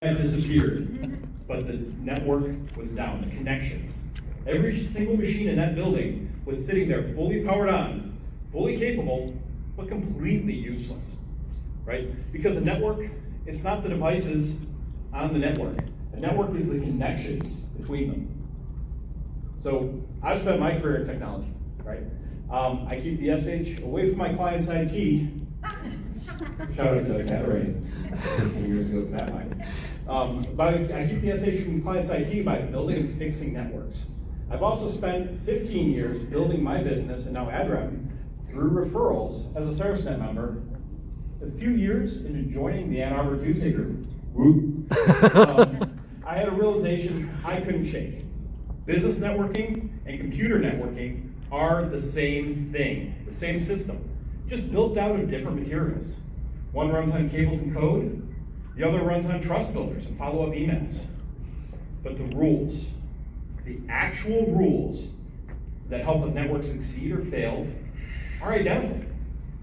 had disappeared, but the network was down, the connections. Every single machine in that building was sitting there fully powered on, fully capable, but completely useless, right? Because the network, it's not the devices on the network. The network is the connections between them. So I've spent my career in technology, right? I keep the SH away from my client's IT. Shout out to Caterina. 2 years ago, it's that mine. But I keep the SH from client's IT by building and fixing networks. I've also spent 15 years building my business, and now Adrem, through referrals as a Caerusnet member. A few years into joining the Ann Arbor Tuesday group, I had a realization I couldn't shake. Business networking and computer networking are the same thing, the same system, just built out of different materials. One runs on cables and code, the other runs on trust builders and follow-up emails. But the rules, the actual rules that help a network succeed or fail are identical,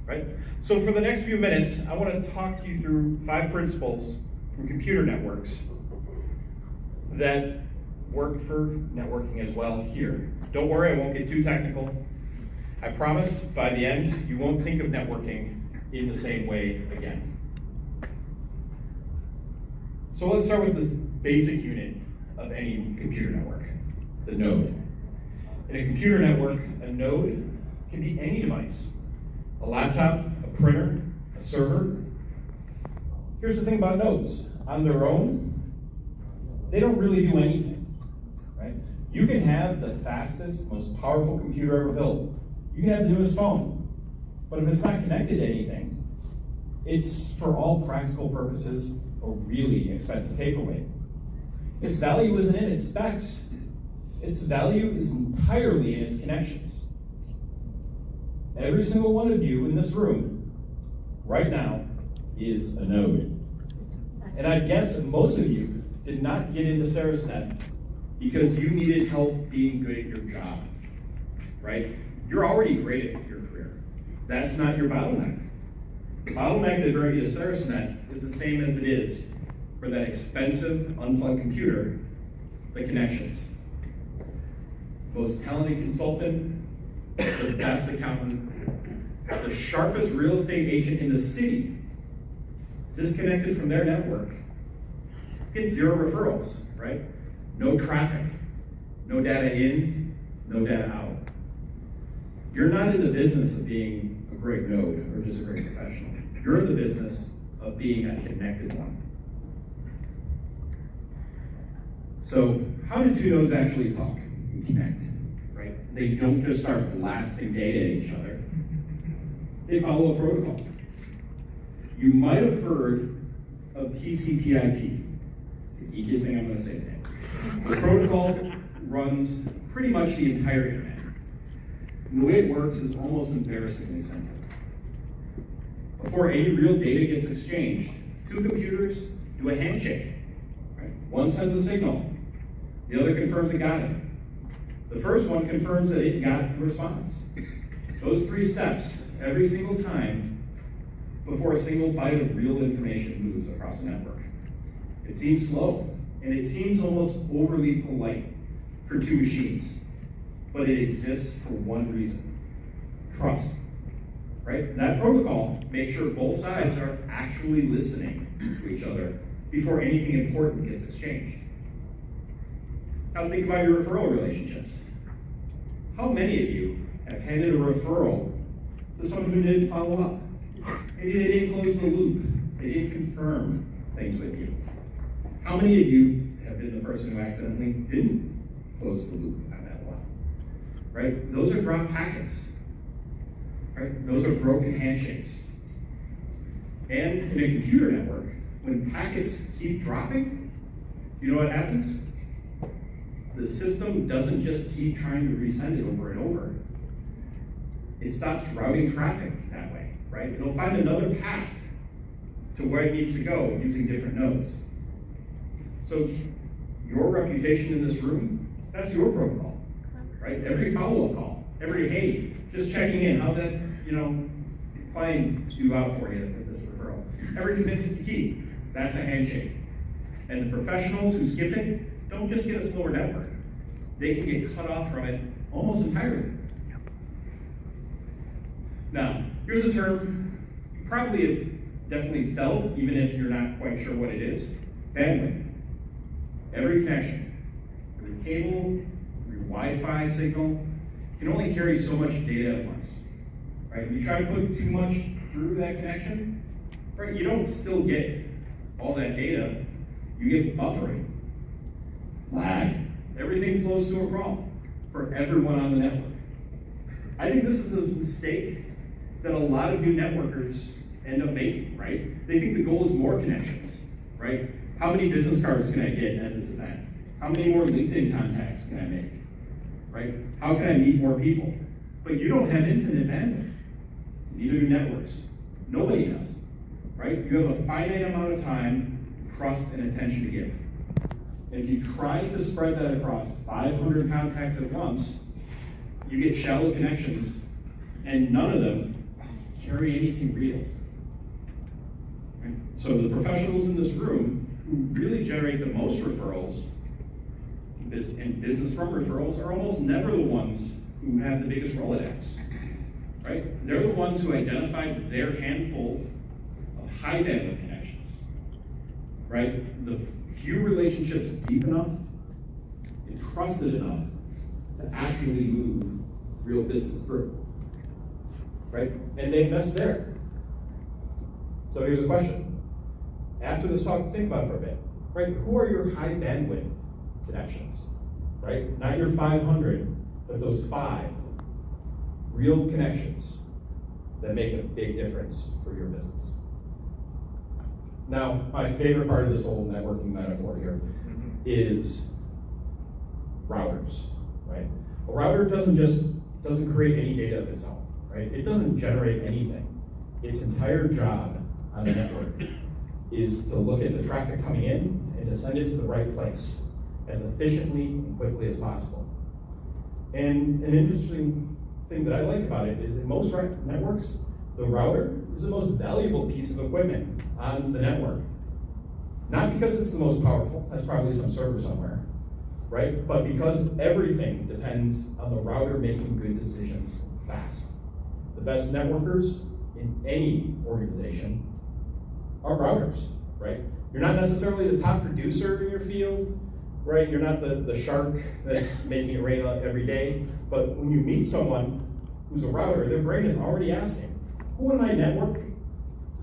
right? So for the next few minutes, I want to talk you through 5 principles from computer networks that work for networking as well here. Don't worry, I won't get too technical. I promise by the end, you won't think of networking in the same way again. So let's start with this basic unit of any computer network, the node. In a computer network, a node can be any device. A laptop, a printer, a server. Here's the thing about nodes. On their own, they don't really do anything, right? You can have the fastest, most powerful computer ever built. You can have the newest phone. But if it's not connected to anything, it's, for all practical purposes, a really expensive paperweight. Its value isn't in its specs. Its value is entirely in its connections. Every single one of you in this room, right now, is a node. And I guess most of you did not get into Caerusnet because you needed help being good at your job, right? You're already great at your career. That's not your bottleneck. The bottleneck that brought you to Caerusnet is the same as it is for that expensive, unplugged computer, the connections. Most talented consultant, the best accountant, the sharpest real estate agent in the city, disconnected from their network, gets 0 referrals, right? No traffic, no data in, no data out. You're not in the business of being a great node or just a great professional. You're in the business of being a connected one. So how do 2 nodes actually talk and connect, right? They don't just start blasting data at each other. They follow a protocol. You might have heard of TCP/IP. It's the geekiest thing I'm going to say today. The protocol runs pretty much the entire internet. And the way it works is almost embarrassingly simple. Before any real data gets exchanged, 2 computers do a handshake. Right? One sends a signal, the other confirms it got it. The first one confirms that it got the response. Those 3 steps, every single time, before a single byte of real information moves across the network. It seems slow, and it seems almost overly polite for 2 machines, but it exists for one reason: trust, right? That protocol makes sure both sides are actually listening to each other before anything important gets exchanged. Now think about your referral relationships. How many of you have handed a referral to someone who didn't follow up? Maybe they didn't close the loop. They didn't confirm things with you. How many of you have been the person who accidentally didn't close the loop on that one? Right? Those are dropped packets. Right? Those are broken handshakes. And in a computer network, when packets keep dropping, you know what happens? The system doesn't just keep trying to resend it over and over. It stops routing traffic that way, right? It'll find another path to where it needs to go using different nodes. So your reputation in this room, that's your protocol, right? Every follow-up call, every hey, just checking in, how'd that, client do out for you with this referral? Every committed key, that's a handshake. And the professionals who skip it don't just get a slower network. They can get cut off from it almost entirely. Now, here's a term you probably have definitely felt, even if you're not quite sure what it is: bandwidth. Every connection, your cable, your Wi-Fi signal, can only carry so much data at once. Right? You try to put too much through that connection, right? You don't still get all that data. You get buffering, lag. Everything slows to a crawl for everyone on the network. I think this is a mistake that a lot of new networkers end up making, right? They think the goal is more connections, right? How many business cards can I get at this event? How many more LinkedIn contacts can I make, right? How can I meet more people? But you don't have infinite bandwidth. Neither do networks. Nobody does, right? You have a finite amount of time, trust, and attention to give. And if you try to spread that across 500 contacts at once, you get shallow connections, and none of them carry anything real. Right? So the professionals in this room who really generate the most referrals and business from referrals are almost never the ones who have the biggest Rolodex, right? They're the ones who identified their handful of high bandwidth connections, right? The few relationships deep enough and trusted enough to actually move real business through, right? And they invest there. So here's a question. After this talk, think about it for a bit, right? Who are your high bandwidth connections, right? Not your 500, but those 5 real connections that make a big difference for your business. Now, my favorite part of this whole networking metaphor here is routers, right? A router doesn't create any data of its own, right? It doesn't generate anything. Its entire job on the network is to look at the traffic coming in and to send it to the right place as efficiently and quickly as possible. And an interesting thing that I like about it is in most networks, the router is the most valuable piece of equipment on the network. Not because it's the most powerful, that's probably some server somewhere, right? But because everything depends on the router making good decisions fast. The best networkers in any organization are routers, right? You're not necessarily the top producer in your field, right? You're not the shark that's making it rain every day, but when you meet someone who's a router, their brain is already asking, who in my network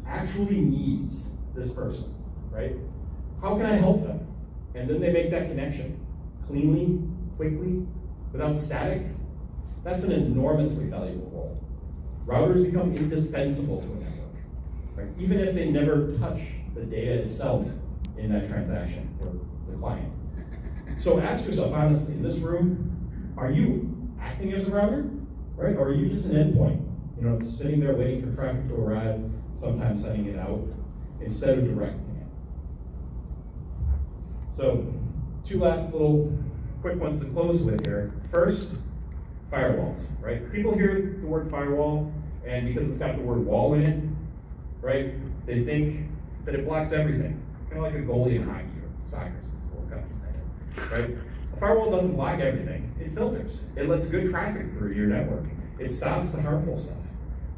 actually needs this person, right? How can I help them? And then they make that connection cleanly, quickly, without static. That's an enormously valuable role. Routers become indispensable to a network, right? Even if they never touch the data itself in that transaction or the client. So ask yourself honestly, in this room, are you acting as a router, right? Or are you just an endpoint? You know, sitting there waiting for traffic to arrive, sometimes sending it out, instead of directing it. So, 2 last little quick ones to close with here. First, firewalls, right? People hear the word firewall, and because it's got the word wall in it, right, they think that it blocks everything. Kind of like a goalie in hockey or soccer, since the World Cup just ended, right? A firewall doesn't block everything. It filters. It lets good traffic through your network. It stops the harmful stuff.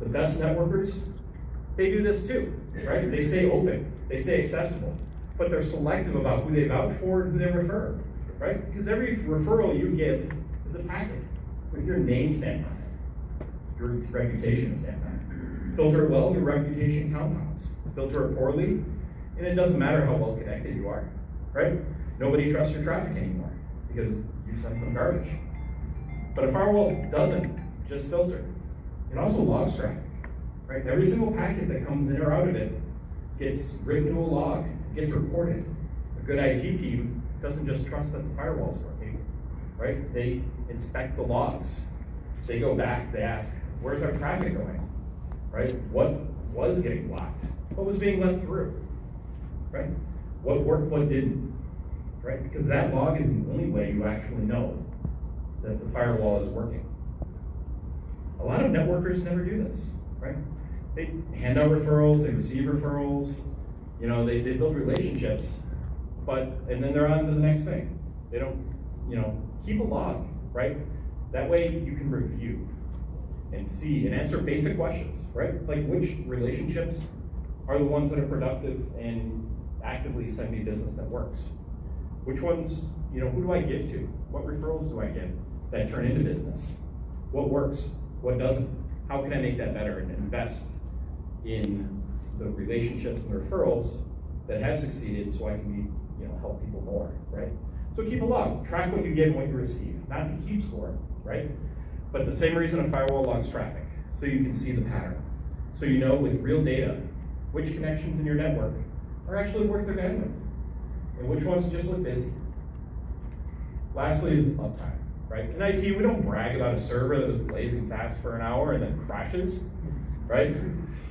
The best networkers, they do this too, right? They say open, they say accessible, but they're selective about who they vouch for and who they refer, right? Because every referral you give is a packet with your name stamped on it, your reputation stamped on it. Filter it well, your reputation compounds. Filter it poorly, and it doesn't matter how well connected you are, right? Nobody trusts your traffic anymore because you sent them garbage. But a firewall doesn't just filter. It also logs traffic, right? Every single packet that comes in or out of it gets written to a log, gets reported. A good IT team doesn't just trust that the firewall is working, right? They inspect the logs. They go back, they ask, where's our traffic going, right? What was getting blocked? What was being let through, right? What worked, what didn't, right? Because that log is the only way you actually know that the firewall is working. A lot of networkers never do this, right? They hand out referrals, they receive referrals, you know, they build relationships, and then they're on to the next thing. They don't, keep a log, right? That way you can review and see and answer basic questions, right? Like which relationships are the ones that are productive and actively send me business that works? Which ones, who do I give to? What referrals do I give that turn into business? What works? What doesn't? How can I make that better and invest in the relationships and referrals that have succeeded so I can help people more, right? So keep a log, track what you get and what you receive, not to keep score, right? But the same reason a firewall logs traffic, so you can see the pattern. So you know with real data, which connections in your network are actually worth their bandwidth, and which ones just look busy. Lastly is uptime, right? In IT, we don't brag about a server that was blazing fast for an hour and then crashes, right?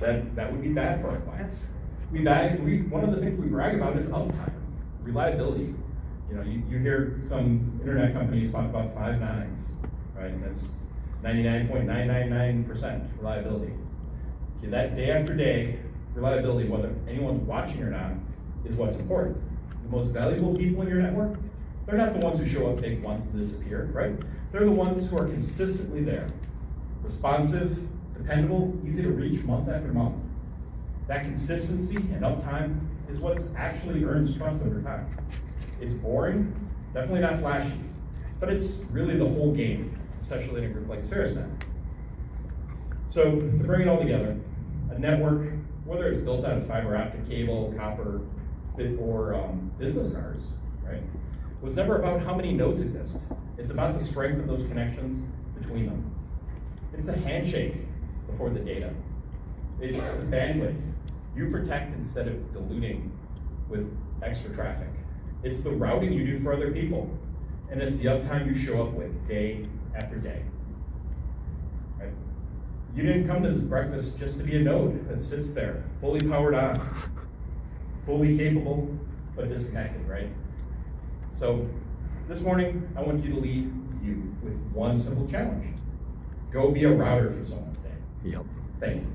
That would be bad for our clients. One of the things we brag about is uptime, reliability. You hear some internet companies talk about 5 nines, right? That's 99.999% reliability. Okay, that day after day reliability, whether anyone's watching or not, is what's important. The most valuable people in your network, they're not the ones who show up big once and disappear, right? They're the ones who are consistently there, responsive, dependable, easy to reach month after month. That consistency and uptime is what's actually earns trust over time. It's boring, definitely not flashy, but it's really the whole game, especially in a group like Caerusnet. So to bring it all together, a network, whether it's built out of fiber optic cable, copper, or business cards, right, was never about how many nodes exist. It's about the strength of those connections between them. It's a handshake before the data. It's the bandwidth. You protect instead of diluting with extra traffic. It's the routing you do for other people. And it's the uptime you show up with day after day. Right? You didn't come to this breakfast just to be a node that sits there, fully powered on, fully capable, but disconnected, right? So this morning, I want you to leave you with one simple challenge. Go be a router for someone today. Yep. Thank you.